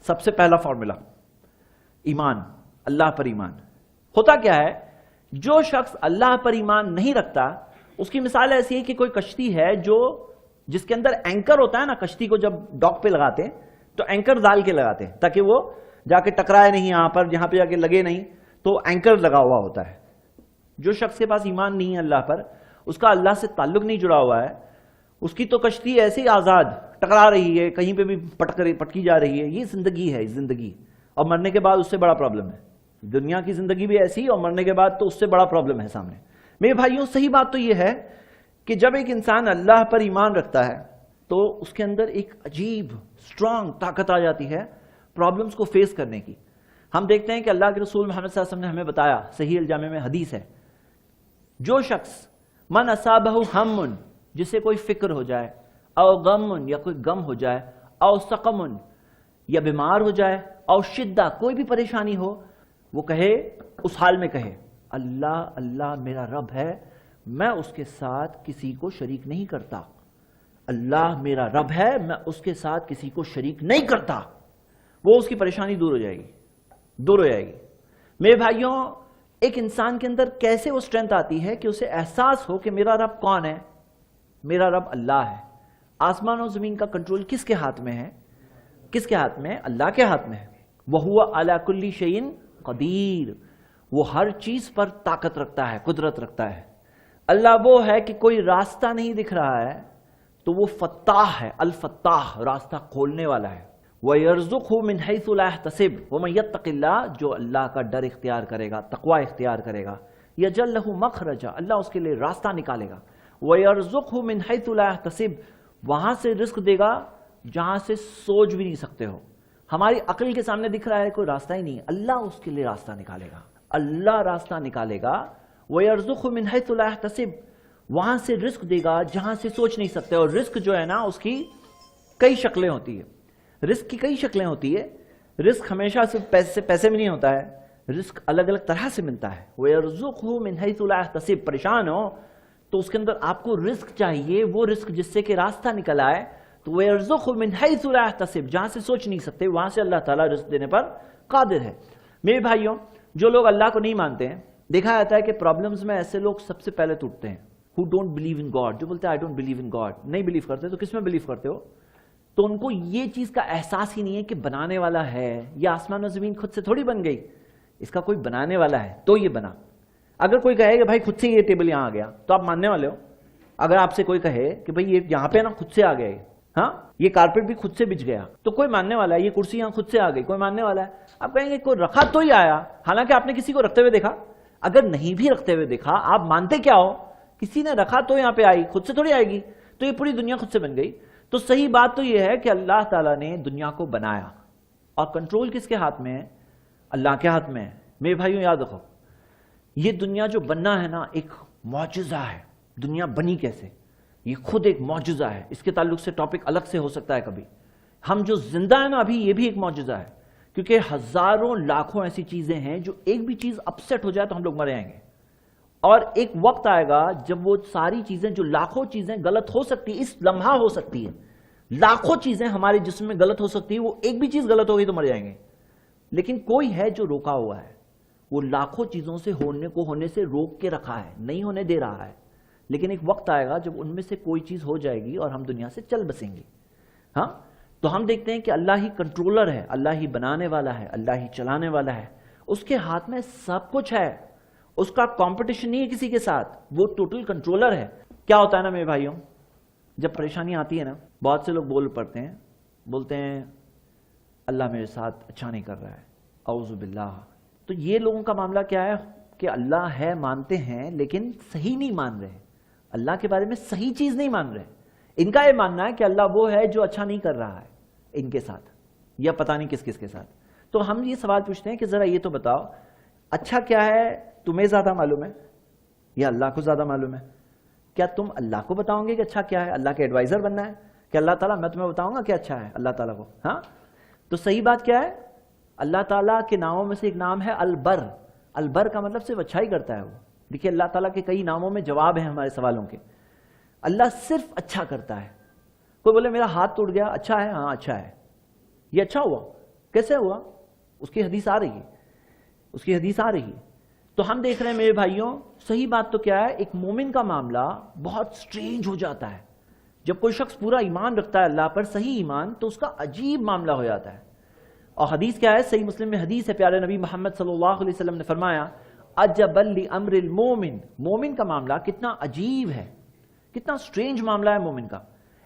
سب سے پہلا فارمولا ایمان، اللہ پر ایمان۔ ہوتا کیا ہے، جو شخص اللہ پر ایمان نہیں رکھتا اس کی مثال ایسی ہے کہ کوئی کشتی ہے جس کے اندر اینکر ہوتا ہے نا، کشتی کو جب ڈاک پہ لگاتے ہیں تو اینکر ڈال کے لگاتے ہیں تاکہ وہ جا کے ٹکرائے نہیں، یہاں پر جہاں پہ جا کے لگے نہیں، تو اینکر لگا ہوا ہوتا ہے۔ جو شخص کے پاس ایمان نہیں ہے اللہ پر، اس کا اللہ سے تعلق نہیں جڑا ہوا ہے، اس کی تو کشتی ایسے ہی آزاد ٹکرا رہی ہے، کہیں پہ بھی پٹکی جا رہی ہے۔ یہ زندگی ہے، زندگی، اور مرنے کے بعد اس سے بڑا پرابلم ہے۔ دنیا کی زندگی بھی ایسی، اور مرنے کے بعد تو اس سے بڑا پرابلم ہے سامنے۔ میرے بھائیوں، صحیح بات تو یہ ہے کہ جب ایک انسان اللہ پر ایمان رکھتا ہے تو اس کے اندر ایک عجیب اسٹرانگ طاقت آ جاتی ہے پرابلمز کو فیس کرنے کی۔ ہم دیکھتے ہیں کہ اللہ کے رسول محمد صلی اللہ علیہ وسلم نے ہمیں بتایا، صحیح الجامع میں حدیث ہے، جو شخص من اصابہ ہم، جسے کوئی فکر ہو جائے، او غم، یا کوئی غم ہو جائے، او سقم، یا بیمار ہو جائے، او شدہ، کوئی بھی پریشانی ہو، وہ کہے، اس حال میں کہے، اللہ اللہ میرا رب ہے، میں اس کے ساتھ کسی کو شریک نہیں کرتا۔ اللہ میرا رب ہے، میں اس کے ساتھ کسی کو شریک نہیں کرتا، وہ اس کی پریشانی دور ہو جائے گی، دور ہو جائے گی۔ میرے بھائیوں، ایک انسان کے اندر کیسے وہ اسٹرینتھ آتی ہے کہ اسے احساس ہو کہ میرا رب کون ہے؟ میرا رب اللہ ہے۔ آسمان و زمین کا کنٹرول کس کے ہاتھ میں ہے؟ کس کے ہاتھ میں ہے؟ اللہ کے ہاتھ میں ہے۔ وَهُوَ عَلَى كُلِّ شَيْءٍ قدیر، وہ ہر چیز پر طاقت رکھتا ہے، قدرت رکھتا ہے۔ اللہ وہ ہے کہ کوئی راستہ نہیں دکھ رہا ہے تو وہ فتاح ہے، الفتاح، راستہ کھولنے والا ہے۔ وَيَرْزُقْهُ مِنْ حَيْثُ لَا يَحْتَسِبُ وَمَن يَتَّقِ اللَّهَ، جو اللہ کا ڈر اختیار کرے گا، تقوی اختیار کرے گا، يَجْعَل لَهُ مَخْرَجًا، اللہ اس کے لیے راستہ نکالے گا۔ وَيَرْزُقْهُ مِنْ حَيْثُ لَا يَحْتَسِبُ، وہاں سے رزق دے گا جہاں سے سوچ بھی نہیں سکتے ہو۔ ہماری عقل کے سامنے دکھ رہا ہے کوئی راستہ ہی نہیں، اللہ اس کے لیے راستہ نکالے گا، اللہ راستہ نکالے گا۔ وَيَرْزُقْهُ مِنْ حَيْثُ لَا يَحْتَسِبُ، وہاں سے رزق دے گا جہاں سے سوچ نہیں سکتے۔ اور رزق جو ہے نا، اس کی کئی شکلیں ہوتی ہیں، رزق کی کئی شکلیں ہوتی ہے۔ رزق ہمیشہ صرف پیسے میں نہیں ہوتا ہے، رزق الگ الگ طرح سے ملتا ہے۔ وَيَرْزُقْهُ مِنْ حَيْثُ لَا يَحْتَسِبُ، پریشان ہو تو اس کے اندر آپ کو رزق چاہیے، وہ رزق جس سے کہ راستہ نکل آئے، تو وَيَرْزُقْهُ مِنْ حَيْثُ لَا يَحْتَسِبُ، جہاں سے سوچ نہیں سکتے وہاں سے اللہ تعالیٰ رزق دینے پر قادر ہے۔ میرے بھائیوں، جو لوگ اللہ کو نہیں مانتے ہیں، دیکھا جاتا ہے کہ پرابلمز میں ایسے لوگ سب سے پہلے ٹوٹتے ہیں۔ who don't believe in God، جو بولتے ہیں I don't believe in God، نہیں بلیو کرتے، تو کس میں بلیو کرتے ہو؟ تو ان کو یہ چیز کا احساس ہی نہیں ہے کہ بنانے والا ہے، یہ آسمان و زمین خود سے تھوڑی بن گئی، اس کا کوئی بنانے والا ہے تو یہ بنا۔ اگر کوئی کہے کہ بھائی خود سے یہ ٹیبل یہاں آ گیا تو آپ ماننے والے ہو؟ اگر آپ سے کوئی کہے کہ بھائی یہ یہاں پہ نا خود سے آ گیا، ہاں یہ کارپیٹ بھی خود سے بچ گیا، تو کوئی ماننے والا ہے؟ یہ کرسی یہاں خود سے آ گئی، کوئی ماننے والا ہے؟ آپ کہیں گے کوئی رکھا تو ہی آیا، حالانکہ آپ نے کسی کو رکھتے ہوئے دیکھا؟ اگر نہیں بھی رکھتے ہوئے دیکھا، آپ مانتے کیا ہو؟ کسی نے رکھا تو یہاں پہ آئی، خود سے تھوڑی آئے گی، تو یہ پوری دنیا خود سے بن گئی۔ تو صحیح بات تو یہ ہے کہ اللہ تعالیٰ نے دنیا کو بنایا، اور کنٹرول کس کے ہاتھ میں ہے؟ اللہ کے ہاتھ میں ہے۔ میرے بھائیوں یاد رکھو، یہ دنیا جو بننا ہے نا، ایک معجزہ ہے۔ دنیا بنی کیسے؟ یہ خود ایک معجزہ ہے۔ اس کے تعلق سے ٹاپک الگ سے ہو سکتا ہے کبھی۔ ہم جو زندہ ہیں نا ابھی، یہ بھی ایک معجزہ ہے، کیونکہ ہزاروں لاکھوں ایسی چیزیں ہیں جو ایک بھی چیز اپسیٹ ہو جائے تو ہم لوگ مر جائیں گے، اور ایک وقت آئے گا جب وہ ساری چیزیں جو لاکھوں چیزیں غلط ہو سکتی ہیں، اس لمحہ ہو سکتی ہے، لاکھوں چیزیں ہمارے جسم میں غلط ہو سکتی ہے، وہ ایک بھی چیز غلط ہوگی تو مر جائیں گے، لیکن کوئی ہے جو روکا ہوا ہے، وہ لاکھوں چیزوں سے ہونے سے روک کے رکھا ہے، نہیں ہونے دے رہا ہے، لیکن ایک وقت آئے گا جب ان میں سے کوئی چیز ہو جائے گی اور ہم دنیا سے چل بسیں گے۔ ہاں، تو ہم دیکھتے ہیں کہ اللہ ہی کنٹرولر ہے، اللہ ہی بنانے والا ہے، اللہ ہی چلانے والا ہے، اس کے ہاتھ میں سب کچھ ہے، اس کا کمپٹیشن نہیں ہے کسی کے ساتھ، وہ ٹوٹل کنٹرولر ہے۔ کیا ہوتا ہے نا میرے بھائیوں، جب پریشانی آتی ہے نا، بہت سے لوگ بولتے ہیں اللہ میرے ساتھ اچھا نہیں کر رہا ہے، اعوذ باللہ۔ تو یہ لوگوں کا معاملہ کیا ہے کہ اللہ ہے مانتے ہیں لیکن صحیح نہیں مان رہے، اللہ کے بارے میں صحیح چیز نہیں مان رہے۔ ان کا یہ ماننا ہے کہ اللہ وہ ہے جو اچھا نہیں کر رہا ہے ان کے ساتھ، یا پتہ نہیں کس کس کے ساتھ۔ تو ہم یہ سوال پوچھتے ہیں کہ ذرا یہ تو بتاؤ، اچھا کیا ہے تمہیں زیادہ معلوم ہے یا اللہ کو زیادہ معلوم ہے؟ کیا تم اللہ کو بتاؤں گے کہ اچھا کیا ہے؟ اللہ کے ایڈوائزر بننا ہے کہ اللہ تعالیٰ میں تمہیں بتاؤں گا کہ اچھا ہے اللہ تعالیٰ کو؟ ہاں، تو صحیح بات کیا ہے؟ اللہ تعالیٰ کے ناموں میں سے ایک نام ہے البر۔ البر کا مطلب صرف اچھا ہی کرتا ہے وہ۔ دیکھیے اللہ تعالیٰ کے کئی ناموں میں جواب ہیں ہمارے سوالوں کے۔ اللہ صرف اچھا کرتا ہے۔ کوئی بولے میرا ہاتھ ٹوٹ گیا، اچھا ہے؟ ہاں اچھا ہے، یہ اچھا ہوا، کیسے ہوا؟ اس کی حدیث آ رہی ہے، اس کی حدیث آ رہی ہے۔ تو ہم دیکھ رہے ہیں میرے بھائیوں، صحیح بات تو کیا ہے، ایک مومن کا معاملہ بہت سٹرینج ہو جاتا ہے۔ جب کوئی شخص پورا ایمان رکھتا ہے اللہ پر، صحیح ایمان، تو اس کا عجیب معاملہ ہو جاتا ہے۔ اور حدیث کیا ہے؟ صحیح مسلم میں حدیث ہے، پیارے نبی محمد صلی اللہ علیہ وسلم نے فرمایا عجبا لامر المومن، مومن کا معاملہ کتنا عجیب ہے، کتنا سٹرینج معاملہ ہے مومن کا۔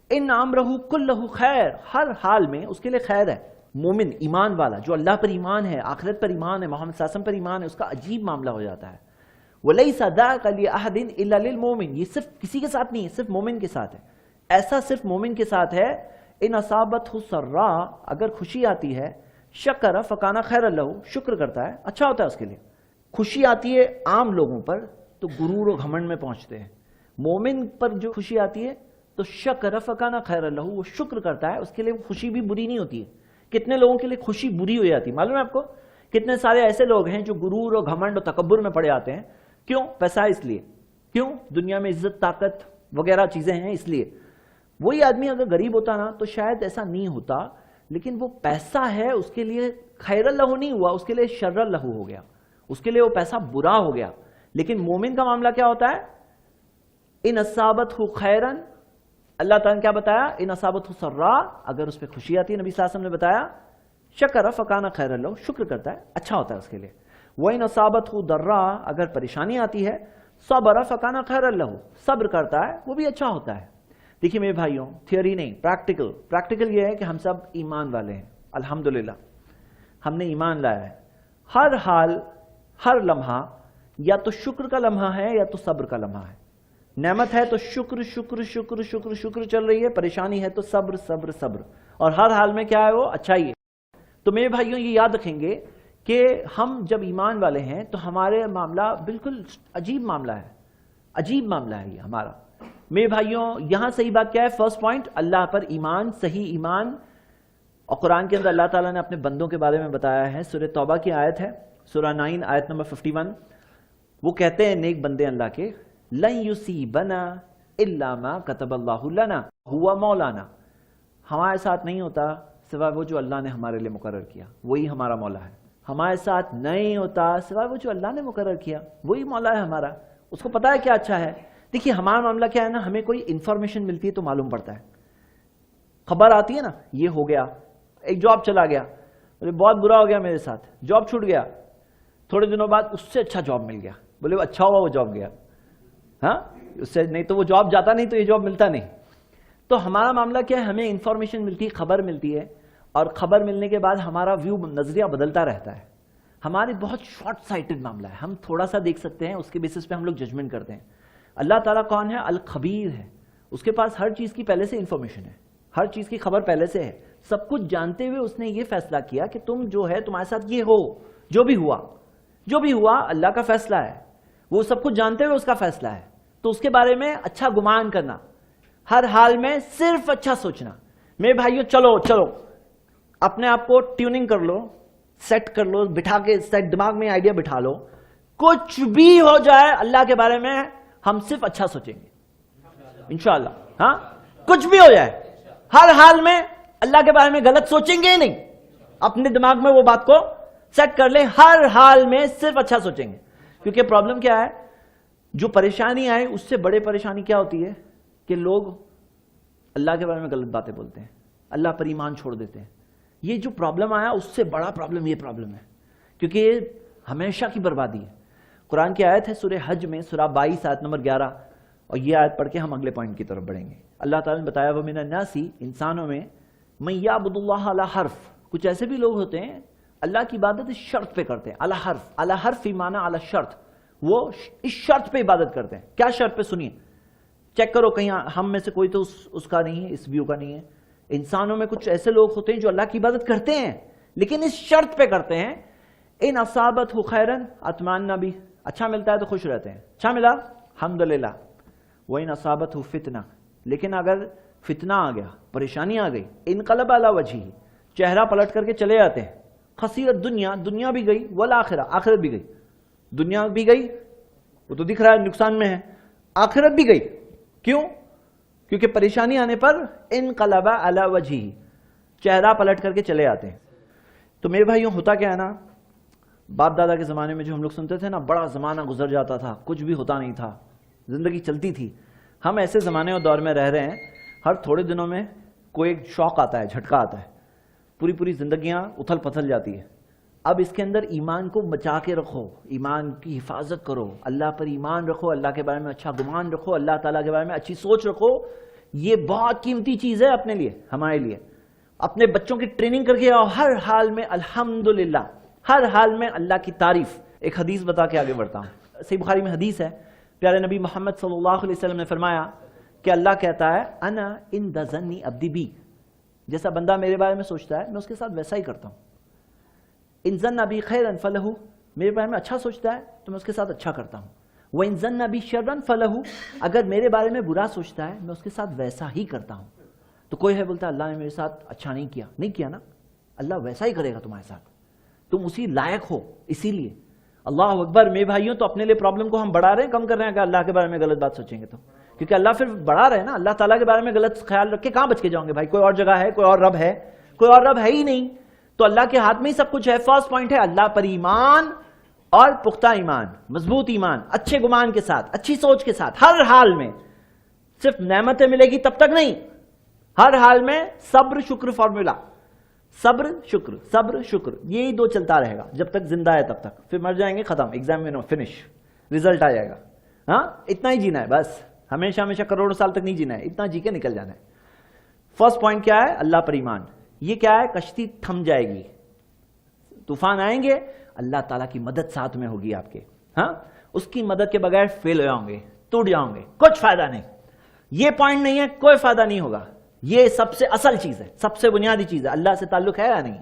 ان امرہ کلہ خیر، ہر حال میں اس کے لیے خیر ہے۔ مومن ایمان والا جو اللہ پر ایمان ہے، آخرت پر ایمان ہے، محمد صلی اللہ علیہ وسلم پر ایمان ہے، اس کا عجیب معاملہ ہو جاتا ہے۔ وَلَيْسَ ذَاكَ لِأَحَدٍ إِلَّا لِلْمُؤْمِنِ، یہ صرف کسی کے ساتھ نہیں ہے، صرف مومن کے ساتھ ہے۔ ایسا صرف مومن کے ساتھ ہے۔ ان اصابتہ سراء، اگر خوشی آتی ہے، شکر فکان خیر لہ، شکر کرتا ہے، اچھا ہوتا ہے اس کے لیے۔ خوشی آتی ہے عام لوگوں پر تو غرور و گھمنڈ میں پہنچتے ہیں، مومن پر جو خوشی آتی ہے تو شکر فکان خیر لہ، وہ شکر کرتا ہے، اس کے لیے خوشی بھی بری نہیں ہوتی ہے۔ کتنے لوگوں کے لیے خوشی بری ہو جاتی ہے معلوم ہے آپ کو؟ کتنے سارے ایسے لوگ ہیں جو غرور و گھمنڈ و تکبر میں پڑے آتے ہیں۔ کیوں؟ پیسہ اس لیے، کیوں؟ دنیا میں عزت طاقت وغیرہ چیزیں ہیں اس لیے۔ وہی آدمی اگر غریب ہوتا نا تو شاید ایسا نہیں ہوتا، لیکن وہ پیسہ ہے اس کے لیے خیر لہ نہیں ہوا، اس کے لیے شر لہ ہو گیا، اس کے لیے وہ پیسہ برا ہو گیا۔ لیکن مومن کا معاملہ کیا ہوتا ہے؟ ان اصابتہ خیرا، اللہ تعالیٰ نے کیا بتایا؟ ان اصابتہ سراء، اگر اس پہ خوشی آتی ہے، نبی صلی اللہ علیہ وسلم نے بتایا شکر فکان خیر لہ، شکر کرتا ہے، اچھا ہوتا ہے اس کے لیے۔ وَإِنْ أَصَابَتْهُ ضَرَّاء، اگر پریشانی آتی ہے، صبر فکان خیر لہ، صبر کرتا ہے، وہ بھی اچھا ہوتا ہے۔ دیکھیے میرے بھائیوں، تھیوری نہیں، پریکٹیکل یہ ہے کہ ہم سب ایمان والے ہیں، الحمدللہ ہم نے ایمان لایا ہے۔ ہر حال، ہر لمحہ یا تو شکر کا لمحہ ہے یا تو صبر کا لمحہ ہے۔ نعمت ہے تو شکر شکر شکر شکر شکر چل رہی ہے، پریشانی ہے تو صبر صبر صبر، اور ہر حال میں کیا ہے؟ وہ اچھا ہی ہے۔ تو میرے بھائیوں یہ یاد رکھیں گے کہ ہم جب ایمان والے ہیں تو ہمارے معاملہ بالکل عجیب معاملہ ہے، عجیب معاملہ ہے یہ ہمارا۔ میرے بھائیوں یہاں صحیح بات کیا ہے؟ فرسٹ پوائنٹ، اللہ پر ایمان، صحیح ایمان۔ اور قرآن کے اندر اللہ تعالیٰ نے اپنے بندوں کے بارے میں بتایا ہے، سورہ توبہ کی آیت ہے، سورہ 9 آیت نمبر 51، وہ کہتے ہیں نیک بندے اللہ کے، لن یصیبنا الا ما کتب اللہ لنا ہوا مولانا، ہمارے ساتھ نہیں ہوتا سوائے وہ جو اللہ نے ہمارے لیے مقرر کیا، وہی ہمارا مولا ہے۔ ہمارے ساتھ نہیں ہوتا سوائے وہ جو اللہ نے مقرر کیا، وہی مولا ہے ہمارا، اس کو پتا ہے کیا اچھا ہے۔ دیکھیے ہمارا معاملہ کیا ہے نا، ہمیں کوئی انفارمیشن ملتی ہے تو معلوم پڑتا ہے، خبر آتی ہے نا، یہ ہو گیا، ایک جاب چلا گیا، بہت برا ہو گیا میرے ساتھ، جاب چھوٹ گیا، تھوڑے دنوں بعد اس سے اچھا جاب مل گیا، بولے وہ اچھا ہوا وہ جاب گیا، ہاں اس سے نہیں تو وہ جاب جاتا نہیں تو یہ جاب ملتا نہیں۔ تو ہمارا معاملہ کیا ہے؟ ہمیں انفارمیشن ملتی ہے، خبر ملتی ہے، اور خبر ملنے کے بعد ہمارا ویو، نظریہ بدلتا رہتا ہے۔ ہماری بہت شارٹ سائٹڈ معاملہ ہے، ہم تھوڑا سا دیکھ سکتے ہیں، اس کے بیسس پہ ہم لوگ ججمنٹ کرتے ہیں۔ اللہ تعالیٰ کون ہے؟ الخبیر ہے، اس کے پاس ہر چیز کی پہلے سے انفارمیشن ہے، ہر چیز کی خبر پہلے سے ہے، سب کچھ جانتے ہوئے اس نے یہ فیصلہ کیا کہ تم جو ہے تمہارے ساتھ یہ ہو، جو بھی ہوا اللہ کا فیصلہ ہے، وہ سب کچھ جانتے ہوئے اس کا فیصلہ ہے۔ تو اس کے بارے میں اچھا گمان کرنا، ہر حال میں صرف اچھا سوچنا۔ میرے بھائیو چلو اپنے آپ کو ٹیوننگ کر لو، سیٹ کر لو، بٹھا کے سیٹ، دماغ میں آئیڈیا بٹھا لو، کچھ بھی ہو جائے اللہ کے بارے میں ہم صرف اچھا سوچیں گے انشاءاللہ۔ ہاں کچھ بھی ہو جائے، ہر حال میں اللہ کے بارے میں غلط سوچیں گے ہی نہیں، اپنے دماغ میں وہ بات کو سیٹ کر لیں، ہر حال میں صرف اچھا سوچیں گے۔ کیونکہ پرابلم کیا ہے؟ جو پریشانی آئے اس سے بڑے پریشانی کیا ہوتی ہے کہ لوگ اللہ کے بارے میں غلط باتیں بولتے ہیں، اللہ پر ایمان چھوڑ دیتے ہیں۔ یہ جو پرابلم آیا اس سے بڑا پرابلم یہ پرابلم ہے، کیونکہ یہ ہمیشہ کی بربادی ہے۔ قرآن کی آیت ہے سورہ حج میں، سورہ 22 آیت نمبر 11، اور یہ آیت پڑھ کے ہم اگلے پوائنٹ کی طرف بڑھیں گے۔ اللہ تعالیٰ نے بتایا وَمِنَ النَّاسِ، انسانوں میں، مَن يَعْبُدُ اللَّهَ عَلَى حَرْفٍ، کچھ ایسے بھی لوگ ہوتے ہیں اللہ کی عبادت اس شرط پہ کرتے ہیں، علی حرف، علی حرف فی معنی علی شرط، وہ اس شرط پہ عبادت کرتے ہیں۔ کیا شرط پہ؟ سنیے، چیک کرو کہیں ہم میں سے کوئی تو اس کا نہیں ہے، اس ویو کا نہیں ہے۔ انسانوں میں کچھ ایسے لوگ ہوتے ہیں جو اللہ کی عبادت کرتے ہیں لیکن اس شرط پہ کرتے ہیں، ان اصابتہ خیرن اطمأنَ بہ، اچھا ملتا ہے تو خوش رہتے ہیں، اچھا ملا الحمدللہ، وَإِنْ أَصَابَتْهُ فِتْنَةٌ، لیکن اگر فتنہ آ گیا، پریشانی آ گئی، انقلب علی وجہہ، چہرہ پلٹ کر کے چلے جاتے ہیں، خسیر دنیا، دنیا بھی گئی، والآخرہ، آخرت بھی گئی، دنیا بھی گئی وہ تو دکھ رہا ہے نقصان میں ہے، آخرت بھی گئی، کیوں؟ کیونکہ پریشانی آنے پر انقلب علی وجہہ، چہرہ پلٹ کر کے چلے آتے ہیں۔ تو میرے بھائیوں ہوتا کیا ہے نا، باپ دادا کے زمانے میں جو ہم لوگ سنتے تھے نا، بڑا زمانہ گزر جاتا تھا، کچھ بھی ہوتا نہیں تھا، زندگی چلتی تھی. ہم ایسے زمانے اور دور میں رہ رہے ہیں، ہر تھوڑے دنوں میں کوئی ایک شوق آتا ہے، جھٹکا آتا ہے، پوری زندگیاں اتھل پتھل جاتی ہے. اب اس کے اندر ایمان کو بچا کے رکھو، ایمان کی حفاظت کرو، اللہ پر ایمان رکھو، اللہ کے بارے میں اچھا گمان رکھو، اللہ تعالیٰ کے بارے میں اچھی سوچ رکھو. یہ بہت قیمتی چیز ہے اپنے لیے، ہمارے لیے. اپنے بچوں کی ٹریننگ کر کے آؤ، ہر حال میں الحمدللہ، ہر حال میں اللہ کی تعریف. ایک حدیث بتا کے آگے بڑھتا ہوں. صحیح بخاری میں حدیث ہے، پیارے نبی محمد صلی اللہ علیہ وسلم نے فرمایا کہ اللہ کہتا ہے انا عند ظن عبدی بی، جیسا بندہ میرے بارے میں سوچتا ہے میں اس کے ساتھ ویسا ہی کرتا ہوں. ان ظن بی خیرا فلہ، میرے بارے میں اچھا سوچتا ہے تو میں اس کے ساتھ اچھا کرتا ہوں. وان ظن بی شرا فلہ، اگر میرے بارے میں برا سوچتا ہے میں اس کے ساتھ ویسا ہی کرتا ہوں. تو کوئی ہے بولتا ہے اللہ نے میرے ساتھ اچھا نہیں کیا نا، اللہ ویسا ہی کرے گا تمہارے ساتھ، تم اسی لائق ہو. اسی لیے اللہ اکبر. میرے بھائیوں تو اپنے لیے پرابلم کو ہم بڑھا رہے ہیں، کم کر رہے ہیں کہ اللہ کے بارے میں غلط بات سوچیں گے تو، کیونکہ اللہ پھر بڑھا رہے ہیں نا. اللہ تعالیٰ کے بارے میں غلط خیال رکھ کے کہاں بچ کے جاؤں گے بھائی؟ کوئی اور جگہ ہے، کوئی اور رب ہے؟ کوئی اور رب ہے ہی نہیں. تو اللہ کے ہاتھ میں ہی سب کچھ ہے. فرسٹ پوائنٹ ہے اللہ پر ایمان اور پختہ ایمان، مضبوط ایمان، اچھے گمان کے ساتھ، اچھی سوچ کے ساتھ، ہر حال میں. صرف نعمتیں ملے گی تب تک نہیں، ہر حال میں صبر شکر فارمولا، صبر شکر، یہی دو چلتا رہے گا جب تک زندہ ہے تب تک. پھر مر جائیں گے، ختم، ایگزام میں فنش، رزلٹ آ جائے گا. ہاں اتنا ہی جینا ہے بس، ہمیشہ کروڑوں سال تک نہیں جینا ہے، اتنا جی کے نکل جانا ہے. فرسٹ پوائنٹ کیا ہے؟ اللہ پر ایمان. یہ کیا ہے؟ کشتی تھم جائے گی، طوفان آئیں گے، اللہ تعالیٰ کی مدد ساتھ میں ہوگی آپ کے. ہاں اس کی مدد کے بغیر فیل ہو جاؤں گے، ٹوٹ جاؤں گے، کچھ فائدہ نہیں. یہ پوائنٹ نہیں ہے، کوئی فائدہ نہیں ہوگا. یہ سب سے اصل چیز ہے، سب سے بنیادی چیز ہے. اللہ سے تعلق ہے یا نہیں؟